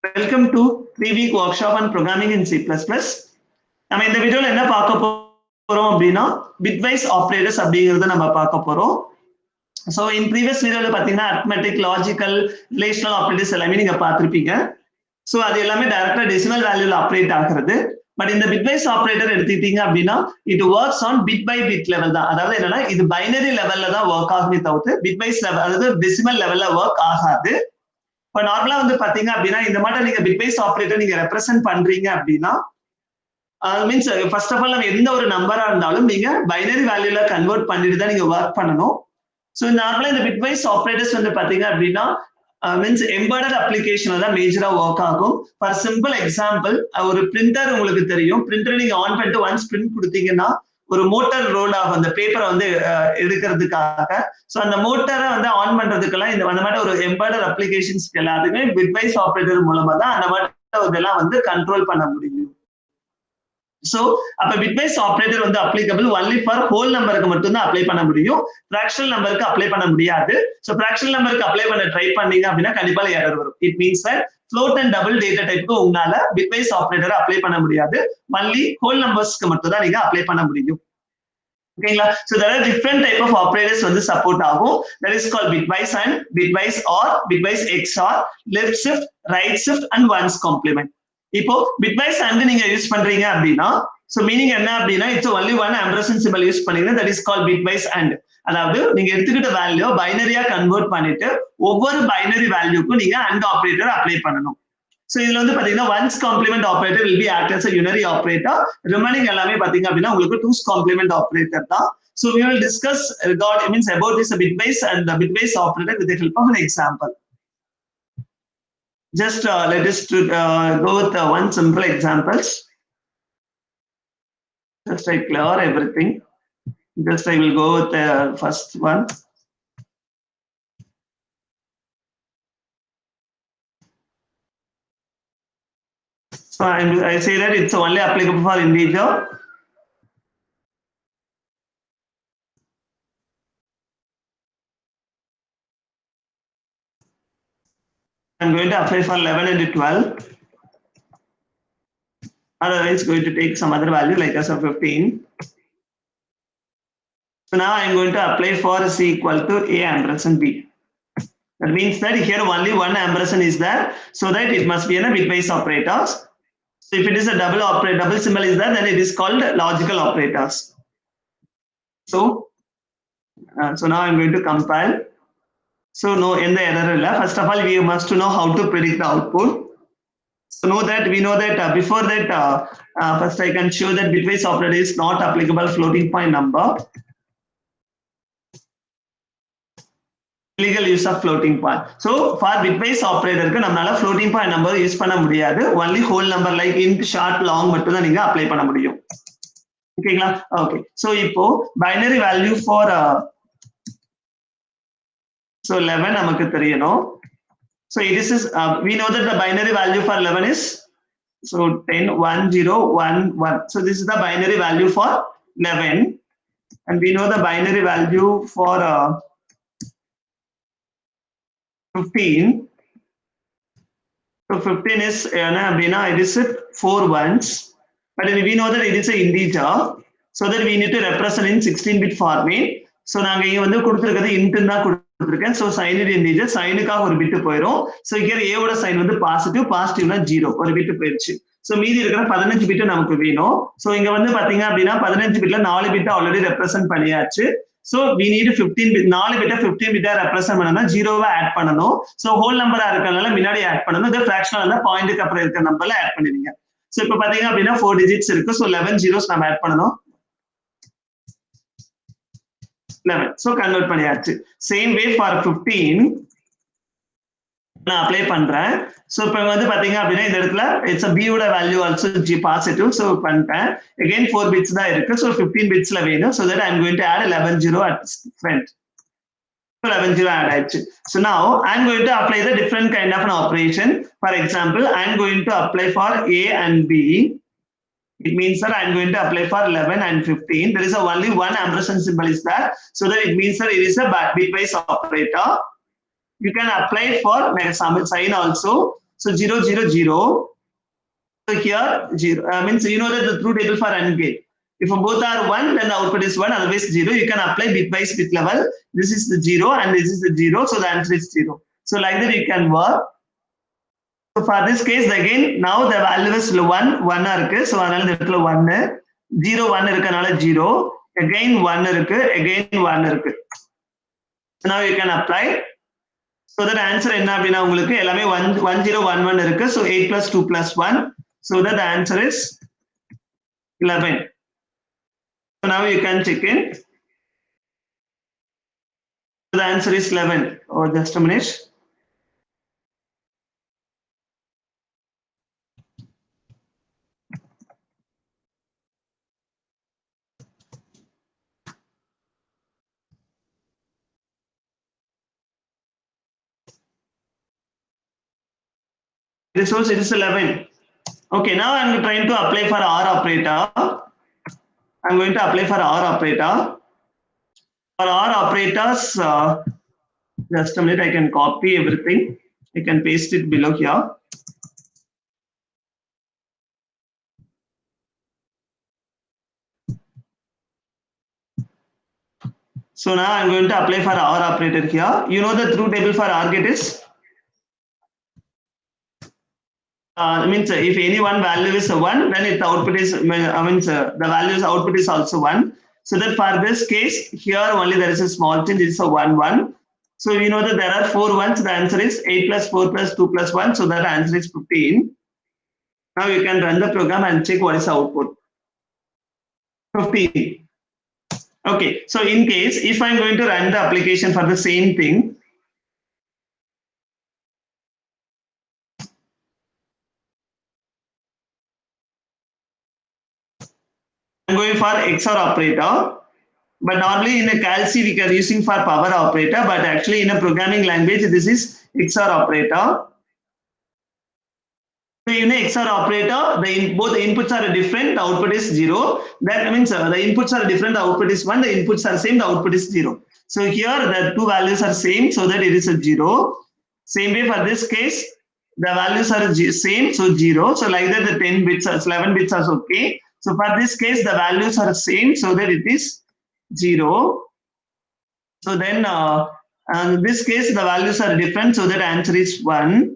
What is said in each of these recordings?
Welcome to 3-week workshop on programming in C++. நம்ம இந்த வீடியோல என்ன பார்க்க போறோம் அப்படின்னா bitwise operators அப்படிங்கறத நம்ம பார்க்க போறோம். So in previous வீடியோல பாத்தீங்கன்னா arithmetic, logical, relational operators எல்லாமே நீங்க பார்த்திருப்பீங்க. So அது எல்லாமே டைரக்டா டெசிமல் வேல்யூல ஆபரேட் ஆகுறது. பட் இந்த bitwise ஆபரேட்டர் எடுத்துக்கிட்டீங்க அப்படின்னா it works on bit by bit level தான். அதாவது என்னன்னா இது பைனரி லெவல்ல தான் ஒர்க் ஆகுமே தவிர்த்து bitwise லெவல் அதாவது டெசிமல் லெவல்ல ஒர்க் ஆகாது. இப்ப நார்மலா வந்து பாத்தீங்க அப்படின்னா இந்த மாதிரி நீங்க bitwise ஆபரேட்டர் நீங்க ரெப்ரசென்ட் பண்றீங்க அப்படின்னா மீன்ஸ் ஃபர்ஸ்ட் ஆஃப் ஆல் நம்ம எந்த ஒரு நம்பரா இருந்தாலும் நீங்க பைனரி வேல்யூல கன்வெர்ட் பண்ணிட்டு தான் நீங்க ஒர்க் பண்ணணும். ஸோ நார்மலா இந்த bitwise ஆபரேட்டர்ஸ் வந்து பாத்தீங்க அப்படின்னா மீன்ஸ் எம்பெடட் அப்ளிகேஷன்ல தான் மேஜரா ஒர்க் ஆகும். ஃபார் சிம்பிள் எக்ஸாம்பிள் ஒரு பிரிண்டர் உங்களுக்கு தெரியும். பிரிண்டர் நீங்க ஆன் பண்ணிட்டு ஒன்ஸ் பிரிண்ட் கொடுத்தீங்கன்னா ஒரு மோட்டார் ரோல் ஆகும் அந்த பேப்பரை வந்து எடுக்கிறதுக்காக. ஸோ அந்த மோட்டாரை வந்து ஆன் பண்றதுக்கெல்லாம் இந்த அந்த மாதிரி ஒரு எம்பெடட் அப்ளிகேஷன்ஸ்க்கு எல்லாத்துக்குமே bitwise ஆபரேட்டர் மூலமா தான் அந்த மாதிரி இதெல்லாம் வந்து கண்ட்ரோல் பண்ண முடியும். சோ அப்ப bitwise ஆபரேட்டர் வந்து அப்ளிகபிள் ஒன்லி ஃபார் ஹோல் நம்பருக்கு மட்டும் தான் அப்ளை பண்ண முடியும். ஃபிராக்ஷனல் நம்பருக்கு அப்ளை பண்ண முடியாது. சோ ஃபிராக்ஷனல் நம்பருக்கு அப்ளை பண்ண ட்ரை பண்ணீங்க அப்படின்னா கண்டிப்பா எரர் வரும். It means that float and double data டைப்புக்கு உங்களால bitwise ஆபரேட்டர் அப்ளை பண்ண முடியாது. ஒன்லி ஹோல் நம்பர்ஸ்க்கு மட்டும் தான் நீங்க அப்ளை பண்ண முடியும். ஓகேங்களா? So there are different type of operators வந்து சப்போர்ட் ஆகும். That is called bitwise and, bitwise or, bitwise XOR, left shift, right shift and ones complement. இப்போ bitwise and நீங்க யூஸ் பண்றீங்க அப்படின்னா சோ மீனிங் என்ன அப்படின்னா it's only one ampersand symbol use பண்ணீங்கன்னா that is called bitwise and. அதாவது நீங்க எடுத்துக்கிட்ட வேல்யூ பைனரியா கன்வெர்ட் பண்ணிட்டு ஒவ்வொரு பைனரி வேல்யூக்கும் நீங்க and ஆபரேட்டர் அப்ளை பண்ணணும். சோ இதுல வந்து பாத்தீங்கன்னா one's complement operator will be act as a unary operator. Remaining எல்லாமே பாத்தீங்க அப்படின்னா உங்களுக்கு டூஸ் காம்ப்ளிமெண்ட் ஆபரேட்டர் தான். So we will discuss about this bitwise and the bitwise operator with the help of an example. Just let us go with one simple examples. Just I clear everything. Just I will go with the first one. So I say that it's only applicable for integer. I'm going to apply for 11 and 12. Otherwise, going to take some other value like as of 15. So now I'm going to apply for C equal to A ampersand B. That means that here only one ampersand is there, so that it must be a bitwise operators. So if it is a double symbol is there, then it is called logical operators. So now I'm going to compile. So no in the error. First of all, we must know how to predict the output. So we know that before that, first I can show that bitwise operator is not applicable floating point number. Illegal use of floating point. So for bitwise operator க்கு நம்மால floating point number use பண்ண முடியாது. Only whole number like int, short, long மட்டும் தான் நீங்க apply பண்ண முடியும். ஓகேங்களா? ஓகே. So இப்போ binary value for so 11 நமக்கு தெரியணும். So it is we know that the binary value for 11 is so 10 1 0 1 1. So this is the binary value for 11 and we know the binary value for 15. So 15 is it is 4 ones, but we know that it is an integer, so that we need to represent in 16-bit format. So நாங்க இங்க வந்து கொடுத்திருக்கிறது int தான் கொடுத்திருக்கேன். So signed integer, signக்காக ஒரு bit போயிடும். So here a ஓட sign வந்து பாசிட்டிவ்னா 0 ஒரு பிட் போயிடுச்சு. So மீதி இருக்கிற 15 பிட் நமக்கு வேணும். So இங்க வந்து பாத்தீங்க அப்படின்னா 15 பிட்ல 4 பிட் ஆல்ரெடி ரெப்ரசன்ட் பண்ணியாச்சு. So we need 15 bit 4 bit 15 bit represent பண்ணனும்னா 0 ஆட் பண்ணனும். So ஹோல் நம்பரா இருக்கறனால முன்னாடி ஆட் பண்ணனும். இது ஃபிராக்ஷனல் இருந்தா பாயிண்ட்க்கு அப்புறம் இருக்க நம்பர்ல ஆட் பண்ணிடுங்க. So இப்போ பாத்தீங்க அப்படின்னா 4 டிஜிட்ஸ் இருக்கு. So 11 zeros நாம ஆட் பண்ணனும். 11. So convert பண்ணியாச்சு. Same way for 15 நான் அப்ளை பண்றேன். So இப்போ வந்து பாத்தீங்க அப்படின்னா இந்த இடத்துல it's a b ஓட வேல்யூ also positive. So பண்ணிட்டேன். Again 4 bits தான் இருக்கு. So 15 bitsல வேணும். So that I'm going to add 11 0 at front. 11 0 add ஆயிடுச்சு. So now I'm going to apply the different kind of an operation. For example, I'm going to apply for A and B. It means that I'm going to apply for 11 and 15. There is only one ampersand symbol is there. So that it means that it is a bitwise operator. You can apply for sign also. So 0, 0, 0. So here 0 means you know that the truth table for AND gate. If both are 1, then the output is 1, otherwise 0. You can apply bitwise bit level. This is the 0 and this is the 0. So the answer is 0. So like that you can work. So for this case, again, now the value is 1, 1 இருக்கு. So அதனால இந்த இடத்துல 1, 0, 1 இருக்கனால 0, again 1 இருக்கு, again 1 இருக்கு. So now you can apply. So that answer என்ன அப்படின்னா உங்களுக்கு எல்லாமே 1011 இருக்கு. So 8 plus 2 plus 1. So that the answer is 11. So now you can check in. So the answer is 11. Oh, just a minute. Resource, it is 11. Okay, now I'm trying to apply for OR operator. I'm going to apply for OR operator. For OR operators, just a minute, I can copy everything. I can paste it below here. So now I'm going to apply for OR operator here. You know the truth table for OR gate is? Means if any one value is 1, then the output is, the value's output is also 1. So that for this case, here only there is a small change, it's a 1, 1. So you know that there are 4 ones, the answer is 8 plus 4 plus 2 plus 1, so that answer is 15. Now you can run the program and check what is the output. 15. Okay, so in case, if I'm going to run the application for the same thing, I'm going for XOR operator, but normally in a CalC we are using for power operator, but actually in a programming language, this is XOR operator. So in a XOR operator, both the inputs are different, the output is 0. That means the inputs are different, the output is 1, the inputs are same, the output is 0. So here the two values are same, so that it is a 0. Same way for this case, the values are same, so 0. So like that the 10 bits are 11 bits are okay. So for this case, the values are same, so that it is 0. So then in this case, the values are different, so that answer is 1.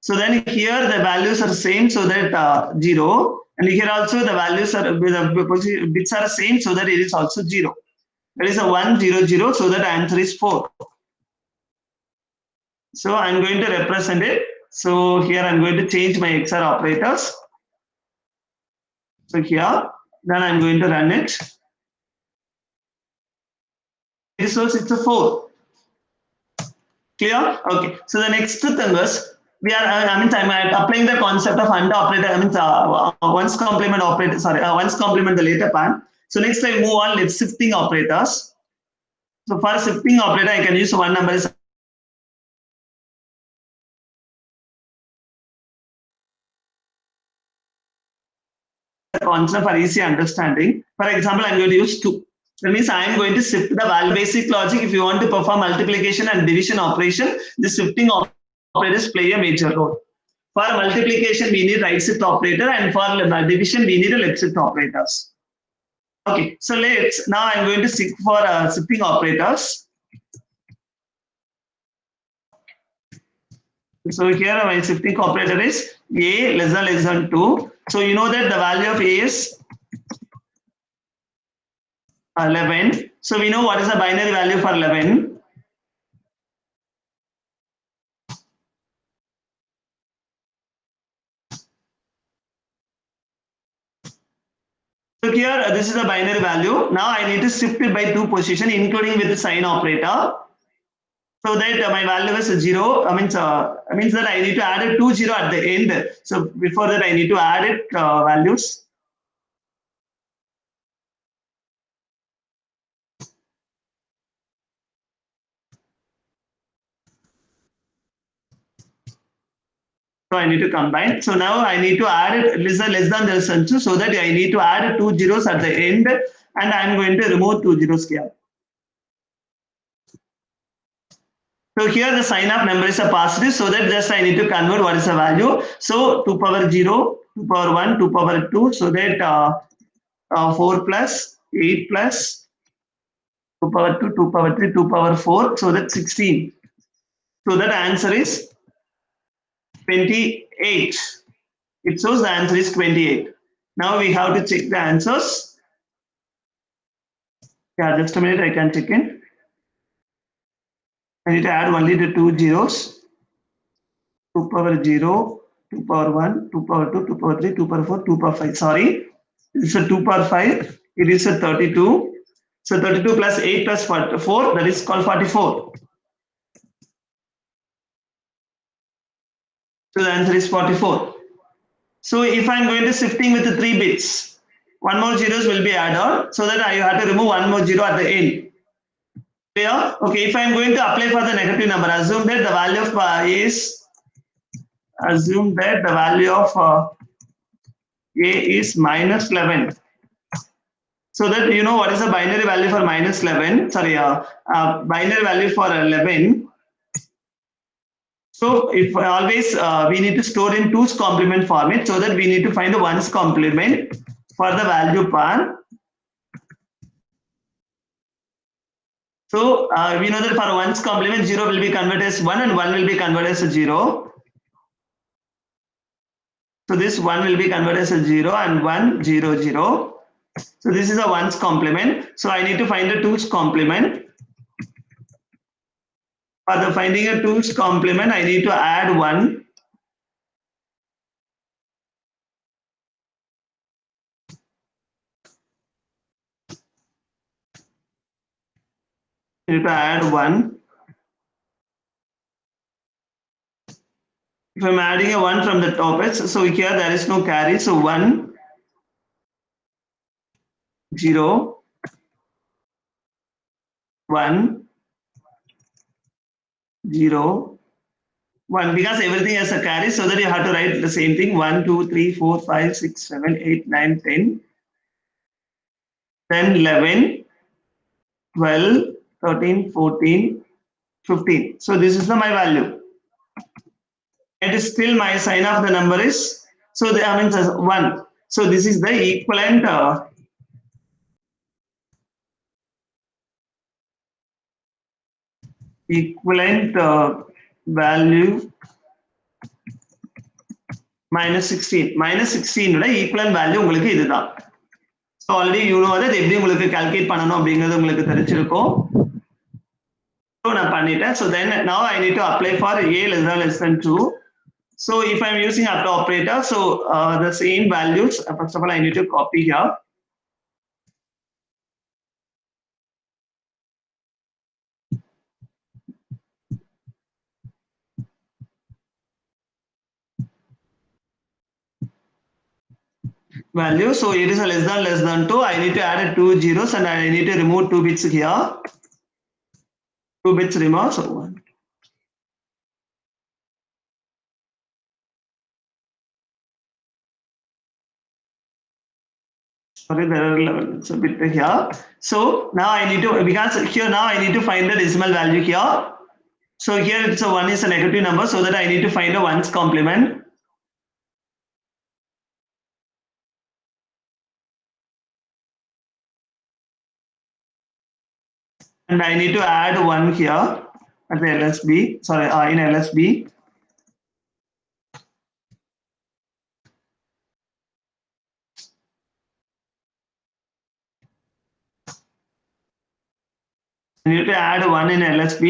So then here the values are same, so that 0. And here also the values are, the bits are same, so that it is also 0. There is a 1, 0, 0, so that answer is 4. So I'm going to represent it. So here I'm going to change my XOR operators. So here, then I'm going to run it. Resource, it's a 4. Clear? Okay. So the next thing is, I'm applying the concept of AND operator, one's complement operator, one's complement the later part. So next I move on, let's shifting operators. So for shifting operator, I can use one number is a concept for easy understanding. For example, I'm going to use 2. That means I am going to shift the value. Basic logic, if you want to perform multiplication and division operation, the shifting operators play a major role. For multiplication, we need right shift operator, and for division, we need a left shift operators. Okay, so now I'm going to seek for shifting operators. So here my shifting operator is A less than 2. So you know that the value of A is 11. So we know what is the binary value for 11. So here this is a binary value. Now I need to shift it by 2 position, including with the sign operator. So that my value is 0. Means that I need to add a 2 0 at the end. So before that I need to add it values. So I need to combine. So now I need to add it less than 2, so that I need to add 2 zeros at the end, and I'm going to remove 2 zeros here. So here the sign of number is a positive, so that just I need to convert what is the value. So 2 power 0, 2 power 1, 2 power 2, so that 4 plus 8 plus 2 power 2, 2 power 3, 2 power 4, so that 16. So that answer is 28. It shows the answer is 28. Now we have to check the answers. Yeah, just a minute, I can check in. I need to add only the 2 zeros. 2 power 0, 2 power 1, 2 power 2, 2 power 3, 2 power 4, 2 power 5. Sorry, it's a 2 power 5. It is a 32. So 32 plus 8 plus 4, that is called 44. So the answer is 44. So if I'm going to shifting with the 3 bits, one more zeros will be added, so that I have to remove one more zero at the end. Clear? Okay, if I'm going to apply for the negative number, assume that the value of A is minus 11. So that you know what is the binary value for minus 11, sorry, binary value for 11. So if always we need to store in 2's complement format, so that we need to find the 1's complement for the value part. So we know that for 1's complement, 0 will be converted as 1 and 1 will be converted as a 0. So this 1 will be converted as a 0 and 1, 0, 0. So this is a 1's complement. So I need to find the 2's complement. For the finding a 2's complement, I need to add 1. I need to add 1. If I'm adding a 1 from the top edge, so here there is no carry. So 1, 0, 1, 0, 1, because everything has a carry, so that you have to write the same thing. 1, 2, 3, 4, 5, 6, 7, 8, 9, 10, 10, 11, 12, 13, 14, 15. So this is my value. It is still my sign of the number is, so the, I mean 1. So this is the equivalent value minus 16. Minus 16 ஓட equivalent value உங்களுக்கு இதுதான். So already you know that எப்படி உங்களுக்கு calculate பண்ணனும் அப்படிங்கிறது உங்களுக்கு தெரிஞ்சிருக்கும். So நான் பண்ணிட்டேன். So then now I need to apply for a less than 2. So if I'm using after operator, so the same values, first of all, I need to copy here. Value, so it is a less than 2. I need to add 2 zeros and I need to remove 2 bits here. 2 bits remove, so 1. Sorry, there are 11. It's a bit here. So now I need to, because here now I need to find the decimal value here. So here it's a 1 is a negative number, so that I need to find a 1's complement. And I need to add 1 here at the LSB, sorry, in LSB. I need to add 1 in LSB.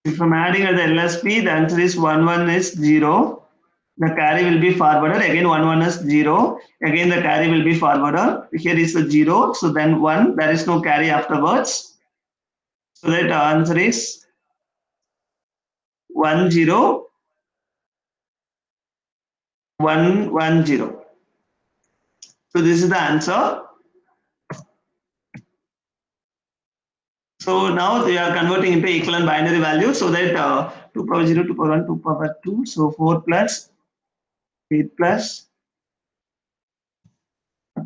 If I'm adding at the LSB, the answer is 1, 1 is 0. The carry will be forwarded. Again, 1, 1 is 0. Again, the carry will be forwarded. Here is the 0. So then 1, there is no carry afterwards. So that answer is 1, 0, 1, 1, 0. So this is the answer. So now they are converting into equivalent binary value, so that 2 power 0, 2 power 1, 2 power 2. So 4 plus 8 plus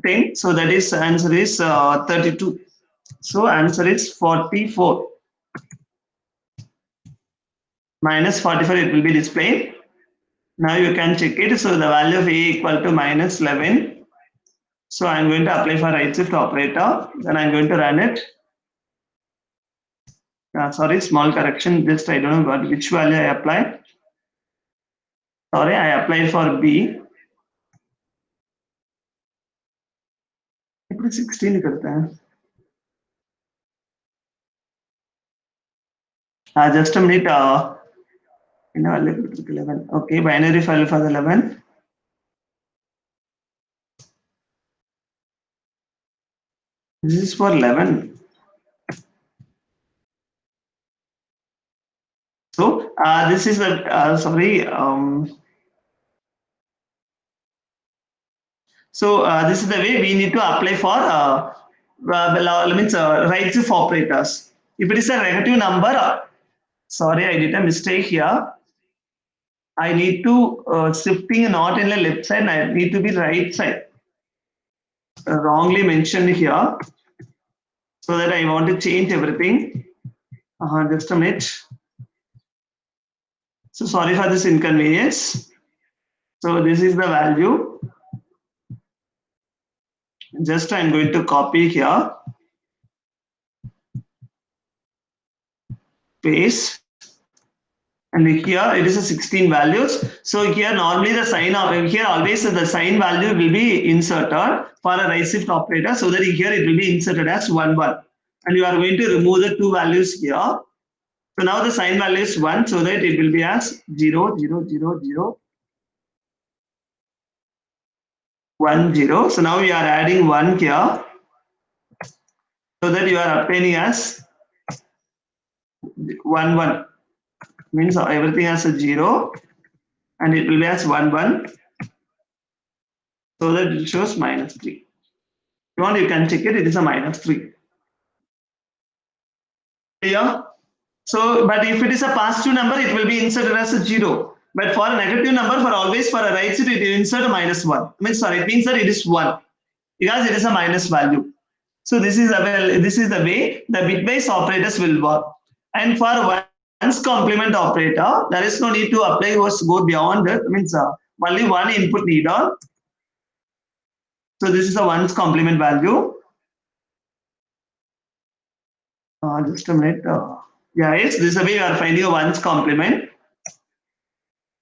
10. So that is answer is 32. So answer is 44. Minus 44 it will be displayed. Now you can check it. So the value of A equal to minus 11. So I'm going to apply for right shift operator. Then I'm going to run it. Sorry, small correction. Just I don't know what which value I applied. Sorry, I applied for B. 16 करते हैं. Just a minute. 11. Okay, binary file for the 11. This is for 11. So this is the sorry. So this is the way we need to apply for right shift operators. If it is a negative number, sorry, I did a mistake here. I need to shifting not in the left side. I need to be right side. Wrongly mentioned here. So that I want to change everything. Just a minute. So sorry for this inconvenience. So this is the value. Just I'm going to copy here. Paste. And here it is a 16 values. So here normally the sign of here always the sign value will be inserted for a right shift operator, so that here it will be inserted as 1 1. And you are going to remove the two values here. So now the sign value is 1, so that it will be as 0 0 0 0 1 0. So now we are adding 1 here, so that you are obtaining as 1 1. Means everything has a 0 and it will be as 1 1, so that it shows minus 3. If you want, you can check it, it is a minus 3. Clear? So, but if it is a positive number, it will be inserted as a 0. But for a negative number, for always for a right shift, it will insert a minus 1. I mean, sorry, it means that it is 1 because it is a minus value. So this is the way the bitwise operators will work. And for one's complement operator, there is no need to apply or go beyond that. Means only one input needed. So this is a one's complement value. Just a minute. Yes, this is the way you are finding a one's complement.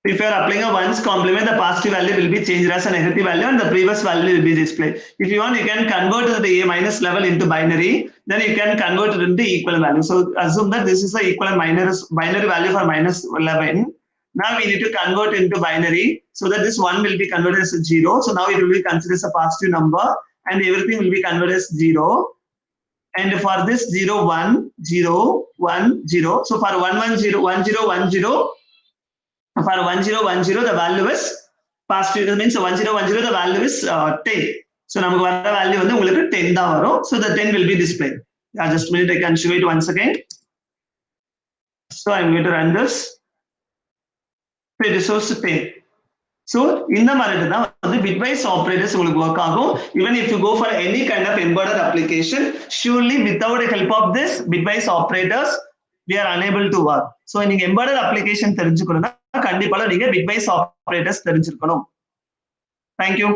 If you are applying a one's complement, the positive value will be changed as a negative value and the previous value will be displayed. If you want, you can convert the A minus level into binary, then you can convert it into equivalent value. So assume that this is the equivalent binary value for minus 11. Now we need to convert into binary, so that this 1 will be converted as a 0. So now it will be considered as a positive number and everything will be converted as 0. And for this 0 1 0 1 0, so for 1 1 0 1 0 1 0, for 1010 the value is positive. That means 1010 the value is 10. So நமக்கு வர value வந்து உங்களுக்கு 10 தான் வரும். So the 10 will be displayed. Just a minute, I can show it once again. So I'm going to run this. It shows 10. So இந்த மாதிரி தான் வந்து bitwise operators உங்களுக்கு work ஆகும். Even if you go for any kind of embedded application, surely without the help of this bitwise operators, we are unable to work. So நீங்க embedded application தெரிஞ்சுக்கணும்னா கண்டிப்பா நீங்க bitwise operators தெரிஞ்சிருக்கணும். Thank you.